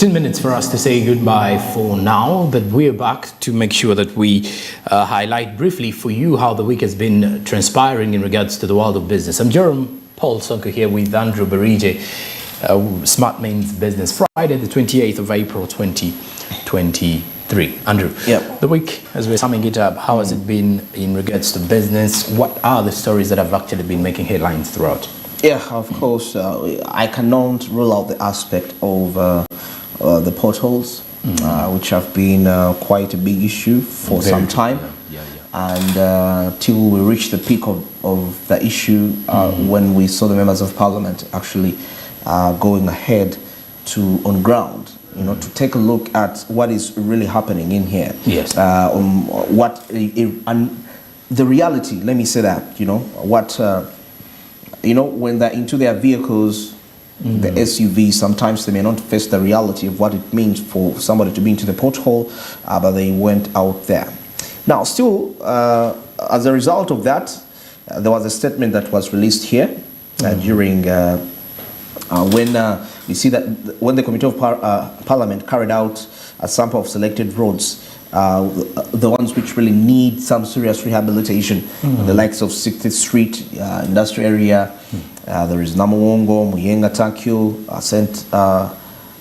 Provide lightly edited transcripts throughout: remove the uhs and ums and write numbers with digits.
15 minutes for us to say goodbye for now, but we're back to make sure that we highlight briefly for you how the week has been transpiring in regards to the world of business. I'm Jerome Paul Sonko here with Andrew Berige, Smart Means Business, Friday the 28th of April 2023. Andrew, the week, as we're summing it up, how has it been in regards to business? What are the stories that have actually been making headlines throughout? Yeah, of course, I cannot rule out the aspect of the potholes, which have been quite a big issue for some time. And till we reached the peak of the issue when we saw the members of parliament actually going ahead to on ground, you know, to take a look at what is really happening in here. Yes. And the reality, let me say that, you know, what... you know, when they're into their vehicles, the SUVs, sometimes they may not face the reality of what it means for somebody to be into the pothole, but they went out there. Now, still, as a result of that, there was a statement that was released here during when you see that when the Committee of Parliament carried out a sample of selected roads, the ones which really need some serious rehabilitation, the likes of 60th Street, industrial area, there is Namawongo, Muyenga Takyo,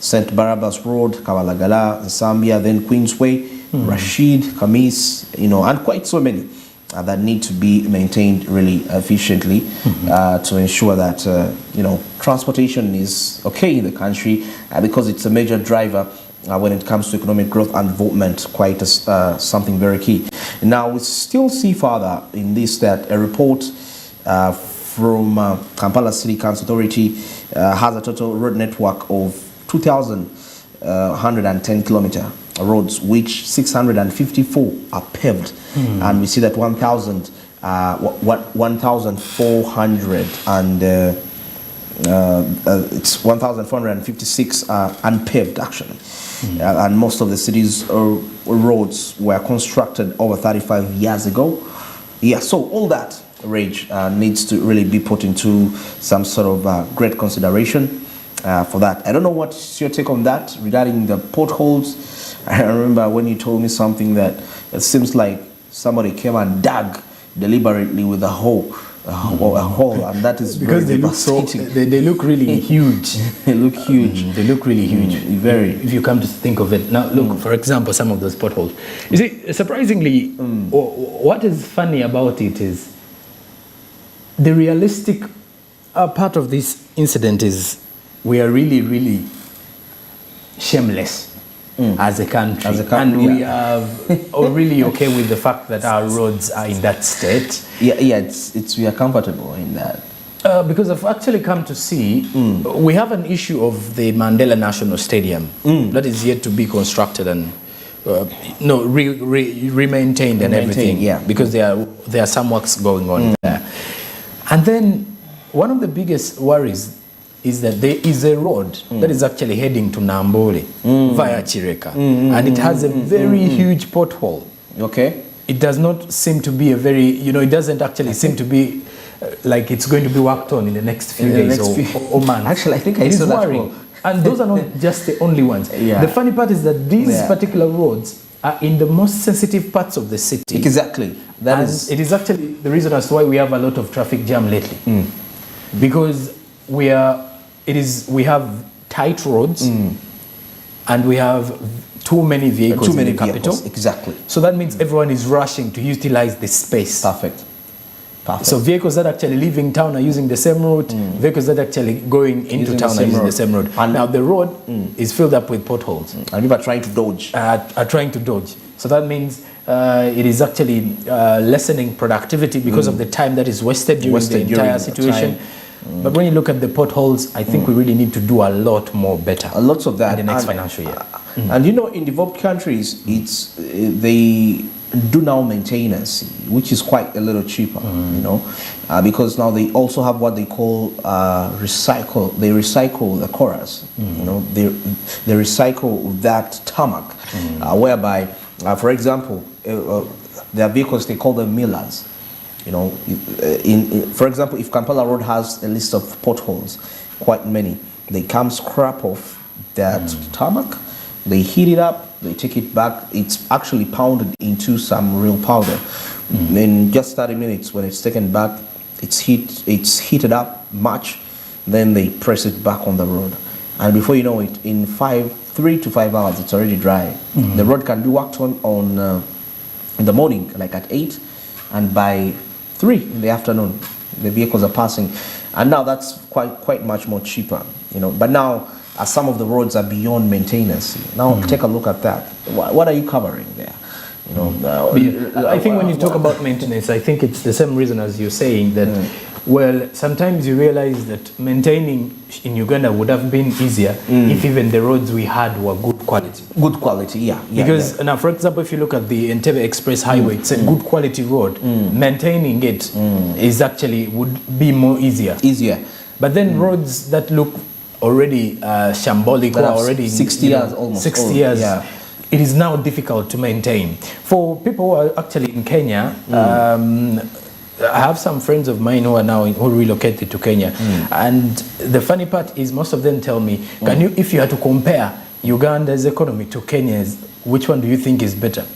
St. Barabbas Road, Kabalagala, Zambia, then Queensway, Rashid, Kamis, you know, and quite so many that need to be maintained really efficiently to ensure that, you know, transportation is okay in the country because it's a major driver when it comes to economic growth and development, quite something very key. Now, we still see further in this that a report from Kampala City Council Authority has a total road network of 2,110 kilometer roads, which 654 are paved, and we see that 1,400 and it's 1,456 unpaved actually. And most of the city's roads were constructed over 35 years ago. Yeah, so all that rage needs to really be put into some sort of great consideration for that. I don't know what's your take on that regarding the potholes. I remember when you told me something that it seems like somebody came and dug deliberately with a hole, and that is because they look so they look really huge. They look huge. They look really huge. Very. If you come to think of it now, look for example, some of those potholes. You see, surprisingly, what is funny about it is the realistic part of this incident is we are really shameless. As a country, and we are really okay with the fact that our roads are in that state. We are comfortable in that. Because I've actually come to see, we have an issue of the Mandela National Stadium that is yet to be constructed and re-maintained and everything. Yeah, because there are some works going on there. And then one of the biggest worries is that there is a road that is actually heading to Nambole via Chireka, and it has a very huge pothole. Okay. It does not seem to be a very, you know, it doesn't actually seem to be like it's going to be worked on in the next few days or months. Actually, I think I saw that one. And those are not just the only ones. Yeah. The funny part is that these particular roads are in the most sensitive parts of the city. Exactly. It is actually the reason as to why we have a lot of traffic jam lately. Because we have tight roads and we have too many vehicles in the capital. Exactly. So that means everyone is rushing to utilize the space. Perfect. So vehicles that actually leaving town are using the same route. Vehicles that actually going into town are using the same road. And now the road is filled up with potholes. And people are trying to dodge. So that means it is actually lessening productivity because of the time that is wasted during the entire situation. But when you look at the potholes, I think we really need to do a lot more better. A lot of that in the next financial year. And you know, in developed countries, they do now maintenance, which is quite a little cheaper, you know, because now they also have what they call recycle. They recycle the chorus, you know, they recycle that tarmac, whereby, for example, there are vehicles, they call them millers. You know, for example, if Kampala Road has a list of potholes, quite many, they come scrap off that tarmac, they heat it up, they take it back. It's actually pounded into some real powder. In just 30 minutes, when it's taken back, it's heated up much, then they press it back on the road. And before you know it, in 3 to 5 hours, it's already dry. The road can be worked on in the morning, like at 8, and by 3 in the afternoon, the vehicles are passing. And now that's quite much more cheaper, you know. But now, as some of the roads are beyond maintenance, now take a look at that. What are you covering there? You know, I think when you talk about maintenance, I think it's the same reason as you're saying that, well, sometimes you realize that maintaining in Uganda would have been easier if even the roads we had were good quality. Good quality, yeah. Because now, for example, if you look at the Entebbe Express Highway, it's a good quality road. Maintaining it is actually would be more easier. But then roads that look already shambolic or already 60 years almost. 60 years. Yeah. It is now difficult to maintain. For people who are actually in Kenya, I have some friends of mine who are now who relocated to Kenya, and the funny part is most of them tell me, "Can you, if you had to compare Uganda's economy to Kenya's, which one do you think is better?"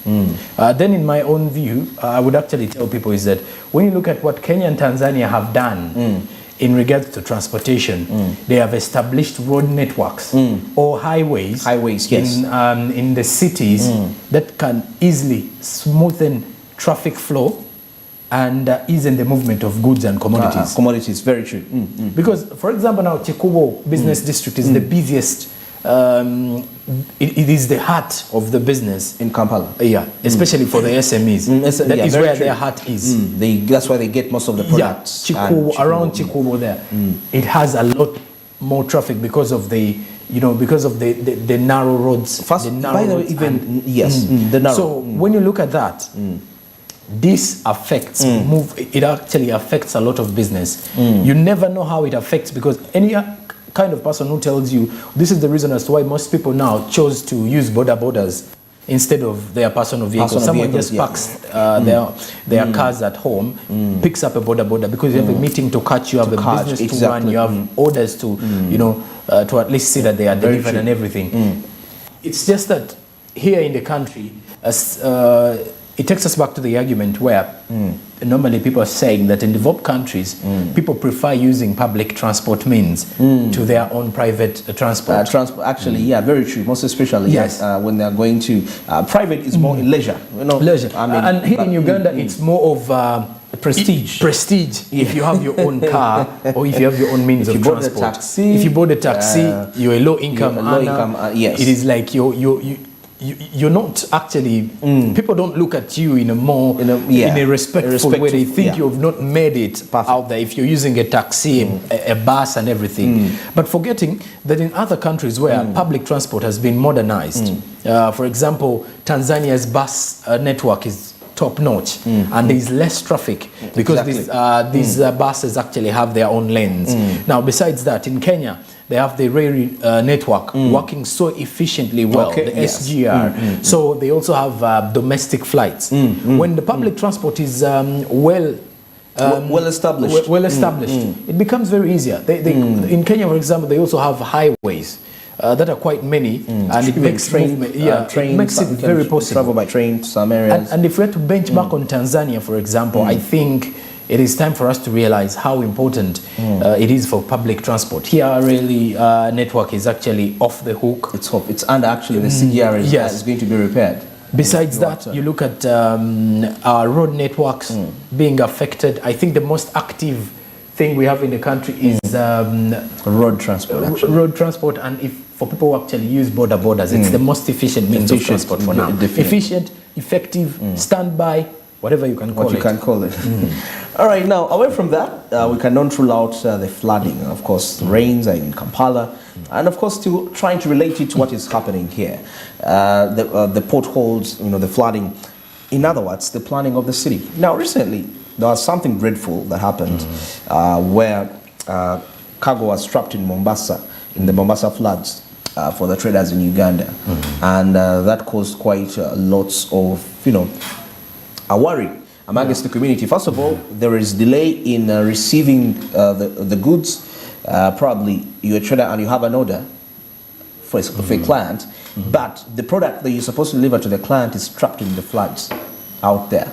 Then, in my own view, I would actually tell people is that when you look at what Kenya and Tanzania have done in regards to transportation, they have established road networks or highways, yes, in the cities that can easily smoothen traffic flow and ease in the movement of goods and commodities. Commodities, very true. Because, for example, now Chikubo Business District is the busiest. It is the heart of the business in Kampala. Yeah, especially for the SMEs. That is where their heart is. That's why they get most of the products. Yeah, Chikubo, around Chikubo there, it has a lot more traffic because of the the narrow roads. By the way, even the narrow. So when you look at that. This affects it actually affects a lot of business. You never know how it affects, because any kind of person who tells you this is the reason as to why most people now chose to use borders instead of their personal vehicles. Someone just parks their cars at home, picks up a border because you have a meeting to catch, you have a business to run, you have orders to to at least see that they are delivered and everything. It's just that here in the country, it takes us back to the argument where normally people are saying that in developed countries, people prefer using public transport means to their own private transport. Actually, yeah, very true. Most especially when they are going to private is more in leisure. You know, leisure. I mean, and here in Uganda, it's more of prestige. If you have your own car or if you have your own means of transport. If you board a taxi, you're a low income earner. Yes. It is like you're not actually, people don't look at you in a respectful way. They think you have not made it out there if you're using a taxi, a bus and everything. But forgetting that in other countries where public transport has been modernized, for example, Tanzania's bus network is top notch and there is less traffic because these buses actually have their own lanes. Now, besides that, in Kenya, they have the rail network working so efficiently well, the SGR. So they also have domestic flights. When the public transport is well established, it becomes very easier. In Kenya, for example, they also have highways that are quite many, and it makes it makes it very possible. Travel by train to some areas. And if we have to benchmark on Tanzania, for example, I think it is time for us to realize how important it is for public transport. Here, really, network is actually off the hook. It's under actually the CGR is going to be repaired. Besides that, you look at our road networks being affected. I think the most active thing we have in the country is road transport. Road transport, and for people who actually use borders, it's the most efficient means of transport for now. Efficient, effective, standby, whatever you can call it. All right, now away from that, we cannot rule out the flooding. Of course, the rains are in Kampala, and of course, still trying to relate it to what is happening here. The potholes, the flooding. In other words, the planning of the city. Now, recently, there was something dreadful that happened where cargo was trapped in Mombasa, in the Mombasa floods for the traders in Uganda. And that caused quite lots of, a worry amongst the community. First of all, there is delay in receiving the goods. Probably you're a trader and you have an order for a client, but the product that you're supposed to deliver to the client is trapped in the floods out there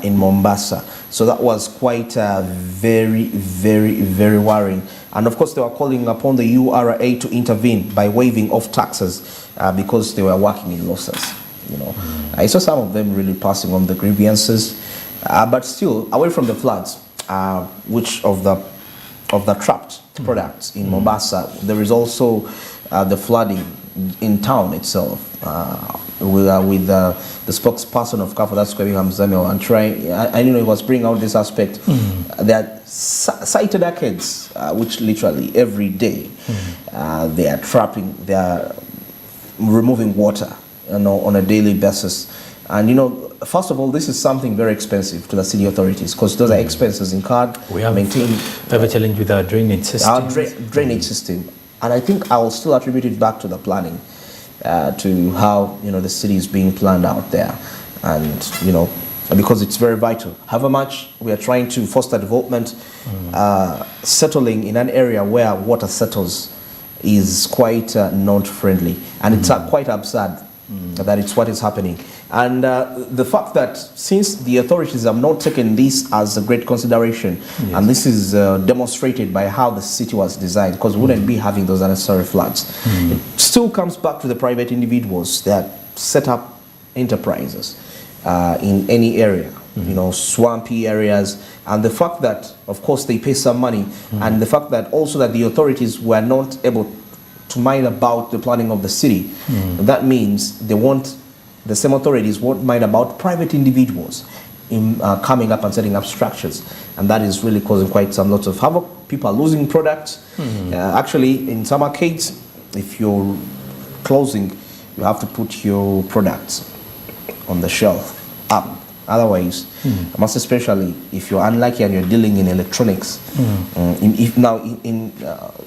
in Mombasa. So that was quite very, very, very worrying. And of course, they were calling upon the URA to intervene by waiving off taxes because they were working in losses. You know, I saw some of them really passing on the grievances, but still away from the floods, which of the trapped products in Mombasa, there is also the flooding in town itself. With the spokesperson of CAFA, that's Kwebingham Zamel, and I know he was bringing out this aspect that sighted arcades, which literally every day they are trapping, they are removing water, you know, on a daily basis. And you know, first of all, this is something very expensive to the city authorities because those are expenses incurred. We have maintain a challenge with our drainage system. Our drainage system, and I think I will still attribute it back to the planning, to how, you know, the city is being planned out there, and you know, because it's very vital. However much we are trying to foster development, settling in an area where water settles is quite not friendly, and it's quite absurd that it's what is happening. And the fact that since the authorities have not taken this as a great consideration, and this is demonstrated by how the city was designed, because we wouldn't be having those unnecessary floods, it still comes back to the private individuals that set up enterprises in any area, you know, swampy areas, and the fact that, of course, they pay some money, and the fact that also that the authorities were not able to mind about the planning of the city. That means they won't, the same authorities won't mind about private individuals in coming up and setting up structures, and that is really causing quite some lots of havoc. People are losing products. Actually, in some arcades, if you're closing, you have to put your products on the shelf up. Otherwise, most especially if you're unlucky and you're dealing in electronics.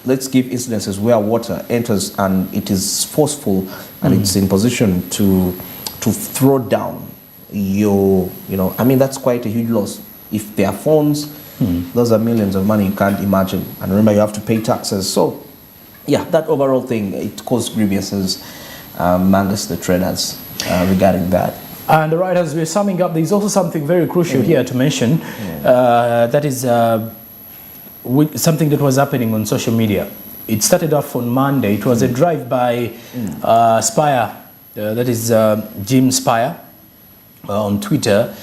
Let's give incidences where water enters and it is forceful and it's in position to throw down your, you know, I mean, that's quite a huge loss. If there are phones, those are millions of money you can't imagine. And remember, you have to pay taxes. So, yeah, that overall thing, it caused grievances amongst the traders regarding that. And right, as we're summing up, there's also something very crucial here to mention. That is something that was happening on social media. It started off on Monday. It was a drive-by Spire, that is Jim Spire on Twitter,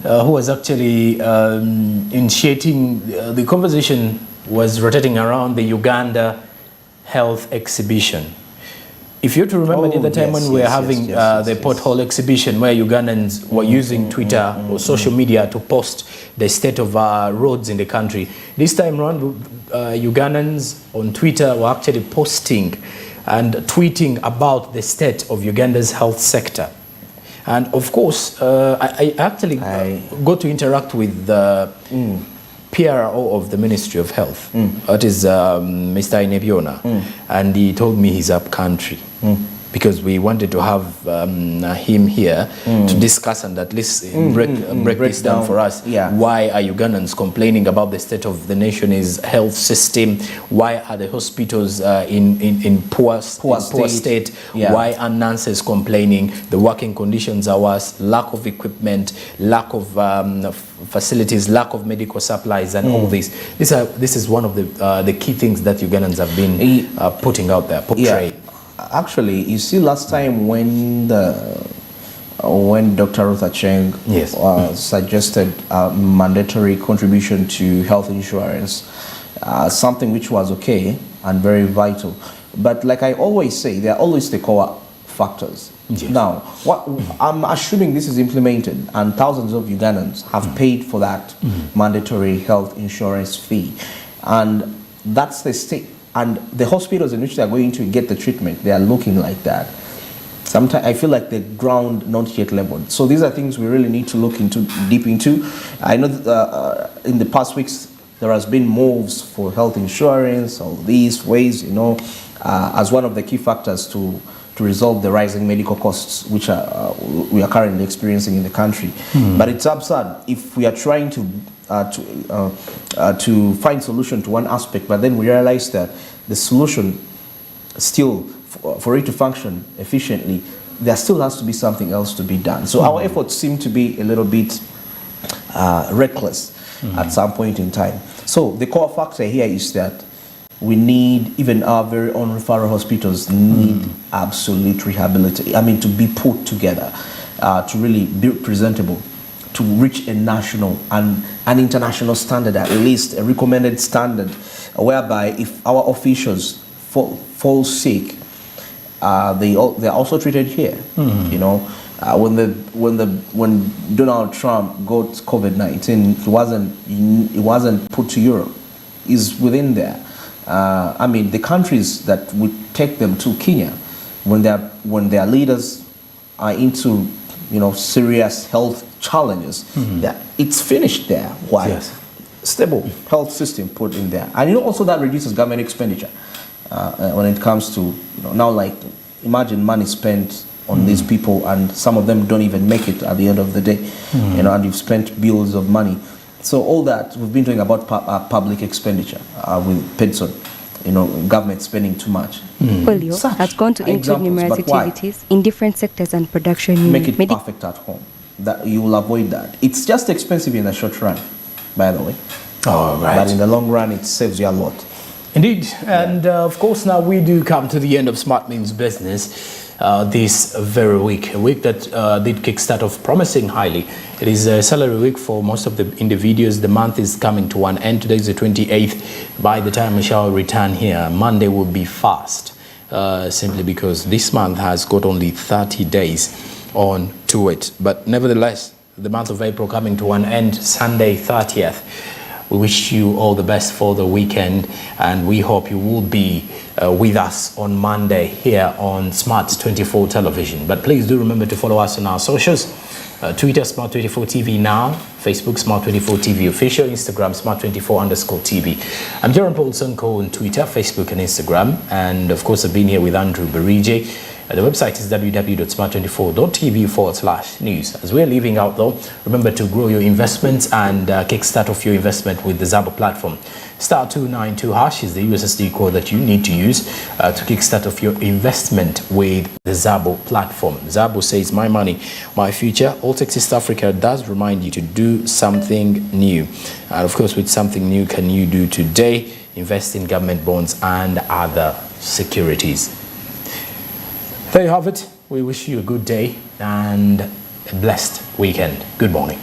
who was actually initiating, the conversation was rotating around the Uganda health exhibition. If you're to remember the time when we were having the pothole exhibition where Ugandans were using Twitter or social media to post the state of roads in the country. This time around, Ugandans on Twitter were actually posting and tweeting about the state of Uganda's health sector. And of course, I actually got to interact with the PRO of the Ministry of Health, that is Mr. Inebiona, and he told me he's up country because we wanted to have him here to discuss and at least break this down for us. Why are Ugandans complaining about the state of the nation's health system? Why are the hospitals in poor state? Why are nurses complaining? The working conditions are worse, lack of equipment, lack of facilities, lack of medical supplies, and all this. This is one of the key things that Ugandans have been putting out there, portraying. Actually, you see, last time when Dr. Ruth Acheng suggested mandatory contribution to health insurance, something which was okay and very vital. But like I always say, there are always the core factors. Now, I'm assuming this is implemented and thousands of Ugandans have paid for that mandatory health insurance fee. And that's the state. And the hospitals in which they are going to get the treatment, they are looking like that. Sometimes I feel like the ground not yet leveled. So these are things we really need to look deep into. I know that in the past weeks, there has been moves for health insurance, all these ways, you know, as one of the key factors to resolve the rising medical costs, which we are currently experiencing in the country. But it's absurd if we are trying to find solution to one aspect, but then we realize that the solution still for it to function efficiently, there still has to be something else to be done. So our efforts seem to be a little bit reckless at some point in time. So the core factor here is that we need, even our very own referral hospitals need absolute rehabilitation. I mean, to be put together, to really be presentable, to reach a national and an international standard, at least a recommended standard, whereby if our officials fall sick, they're also treated here. You know, when Donald Trump got COVID-19, it wasn't put to Europe. It's within there. I mean, the countries that would take them to Kenya, when their leaders are into, you know, serious health challenges, that it's finished there. Why? Yes. Stable health system put in there, and you know, also that reduces government expenditure when it comes to, you know, now, like, imagine money spent on these people, and some of them don't even make it at the end of the day, you know, and you've spent bills of money. So all that we've been doing about public expenditure with Pedson, you know, government spending too much. Polio has gone to include numerous activities in different sectors and production. Make it perfect at home. That you will avoid that. It's just expensive in the short run, by the way. All right. But in the long run, it saves you a lot. Indeed. And of course, now we do come to the end of Smart Means Business this very week. A week that did kickstart off promising highly. It is a salary week for most of the individuals. The month is coming to an end. Today is the 28th. By the time we shall return here, Monday will be fast. Simply because this month has got only 30 days on to it. But nevertheless, the month of April coming to an end, Sunday 30th. We wish you all the best for the weekend, and we hope you will be with us on Monday here on Smart24 Television. But please do remember to follow us on our socials. Twitter, Smart24 TV now. Facebook, Smart24 TV official. Instagram, Smart24_TV. I'm Jerome Paulson on Twitter, Facebook, and Instagram. And of course, I've been here with Andrew Berige. The website is www.smart24.tv/news. As we're leaving out though, remember to grow your investments and kickstart off your investment with the Zabo platform. *292# is the USSD code that you need to use to kickstart off your investment with the Zabo platform. Zabo says, my money, my future. Alltech East Africa does remind you to do something new. And of course, with something new can you do today? Invest in government bonds and other securities. There you have it. We wish you a good day and a blessed weekend. Good morning.